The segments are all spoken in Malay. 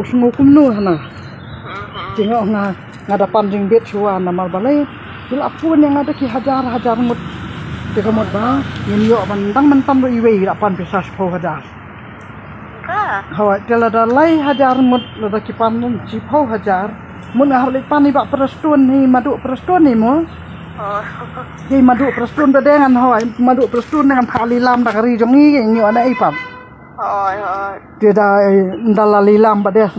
usung kumnu hana tingo nga dapan jing bet suan namal balai bil apun yang ada ki hajar mut teka mut ba yen yo bandang mentam ro iwe dapan pisas po hajar hawa jala dalai hajar mut lada ki pan ci po hajar mun halik pan ni ba perestun ni madu perestun ni mo Jadi madu perestun dengan hawa madu perestun dengan kali lam dak ri jongi ni ana ipam dia dah dalali lam pada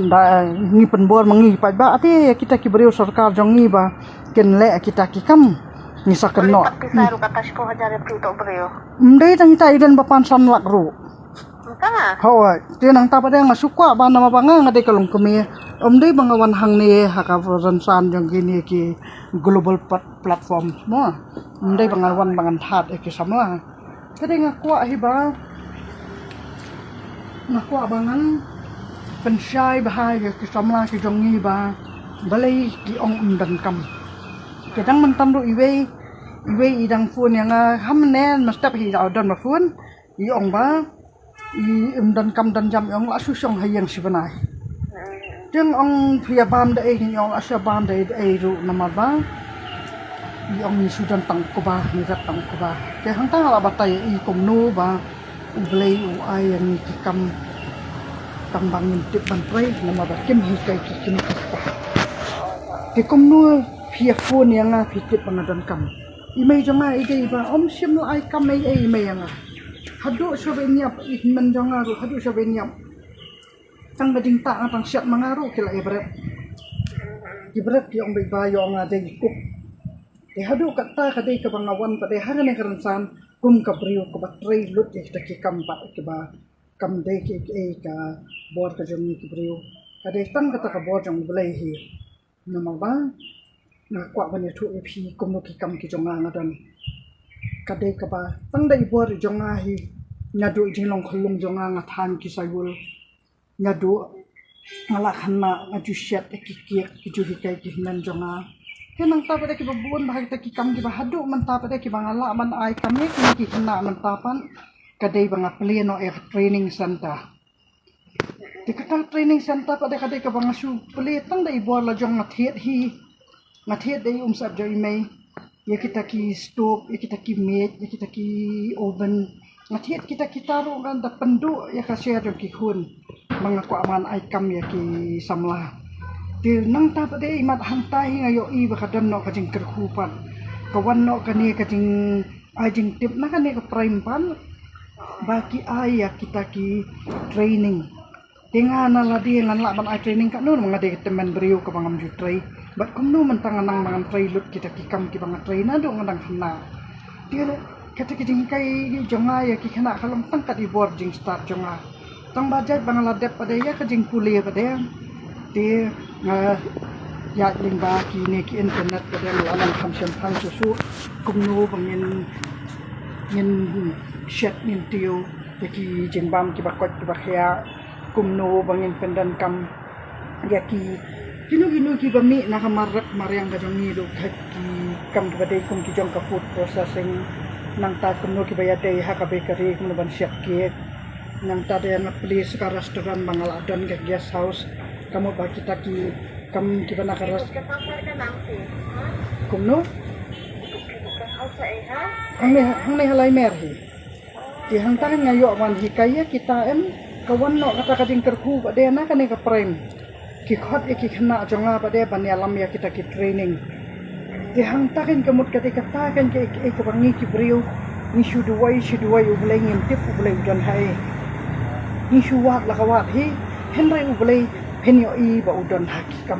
ni penbor mengi pa ba ati kita ki beriu sarkar jongi ba ken le kita ki kam ni sakeno saru kata 10,000 tu tok beriu ndai tang kita idan bapan san lak ru hawa dia nang ta pada ngasuka ba nama banga ngade kalung kemi dei bangawan hang ni haka san jong gini ki global platform semua dei bangawan bangan hat ki sama kade ngakwa hiba ngakwa bangan pensyai bahai ki samla ki jongi ba balai ki ong dan kam kedang mentam do iwe idang fun yang hamnen mastap hi dan mafun i ong ba i dan kam dan jam ong la susong hayang sibanai jeng ong priabam da ni ong asabam da ru nama ba i ong ni sudan tang ko ba ni rat tang ko ba ke hang ta la batai i komnu ba ublei u ai yang ni kam bangin tip ban prei nama ba kim hi kai ki kim ke komnu phia phone yang tip bangadan kam i mei jonga i dei ba om sim la ai kam mei yang hadu sobenya men jonga ru hadu sobenya tang gading ta tang siat mangaru kila ibret ki ong bai ba yo nga dei kuk e hadu kata kadai ka bangawan pada hangane karansan kum ka brio ko batrei lut e ta ki kam ba ki ba kam dei ki e ka bor ka jom ki brio kadai tang kata ka bor jong blai hi nama ba na kwa ban tu e phi kum no ki kam ki jonga ngadan kadai ka ba tang dai bor jonga hi nyadu jinglong khulung jonga ngathan ki sayul nyadu ngala khanna ngaju syat ki ju hikai ki nan jonga kenang ta pada ki babun bahag ta ki kam ki bahadu man ta pada ki bangala man ai kami ki khanna man tapan kadai banga pleno e training center tikata training center pada kadai ka banga su ple tang dai bor la jong ngathet dai sab jo imei ya kita ki stove ya kita ki meat ya kita ki oven ngathet kita ro kan da pendu ya ka share jo ki hun mengaku aman ai kam ya ki samla til nang ta pada imat hantai ngayo i bakadan no kajing kerkupan kawan no kani kajing ajing tip na kani ka prime pan baki ai ya kita ki training dengan ala dia ngan la ban ai training ka nun mangade teman beriu ka bangam ju trai bat kum nu mentang nang mangan trai lut kita ki kam ki banga trai na do ngadang khna dia kata kajing kai jonga ya ki khana kalam tangkat i board jing start jonga tang budget bangala dep pada ya kajing puli pada dia ya ling ba ki ne ki internet pada alam khamsam phang susu kumnu bangin yin shet nin tiu ki jingbam ki bakot ki bakhya kumnu bangin pendan kam ya ki ginu ki bami na kamarak mariang ka jongi do ki kam ki badai kum ki jong ka food processing nang ta kumnu ki bayadai ha ka bakery kumnu ban siap ki nang tadi yang please ka restoran bangal adan ke guest house kamu bagi taki kam kita nak ras kumno hang halai mer hi di hang tan ngayo wan hi kaya kita kawan no kata kading kerku pada na kan ka prime ki khot ki khna jonga pada ban alam ya kita ki training di hang takin kemut ketika takan ke ko bangi ki brio ni shuduwai ublai ngintip ublai dan hai ni shuwat la kawat hi henry ublai penyo i ba udon hakikam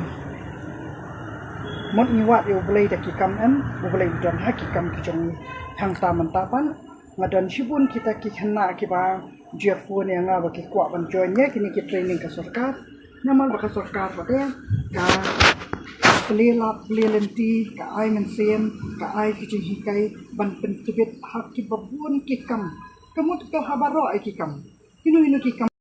mon ni wat ublai da kikam ublai udon hakikam ki jong hang ta man tapan ngadan sibun kita ki khna ki ba jefun yang ba ki kwa ban joinnya kini ki training ka sarkar namal ba ka sarkar ba ka pelelenti ka ai men sem ka ai ki jing hikai ban pentibet hak ki babun ki kam kamut ka habaro ai ki kam inu ki kam